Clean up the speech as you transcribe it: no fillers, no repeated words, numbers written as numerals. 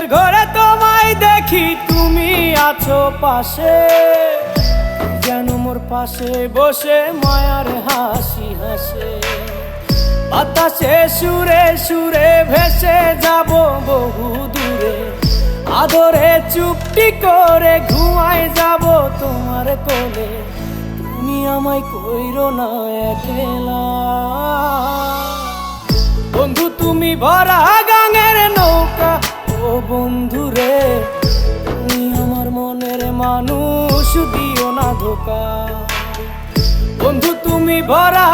ঘুমের ঘরে তোমায় দেখি, তুমি আছো পাশে, যেন মোর পাশে বসে মায়ার হাসি হাসে। বাতাসে সুরে সুরে ভেসে যাব বহু দূরে, আদরে চুপটি করে ঘুমায় যাব তোমার কোলে। তুমি আমায় কইরো না একলা বন্ধু, তুমি ভরা গাঙের নৌকা। ও বন্ধু রে, তুমি আমার মনের মানুষ, দিও না ধোকা। বন্ধু তুমি ভরা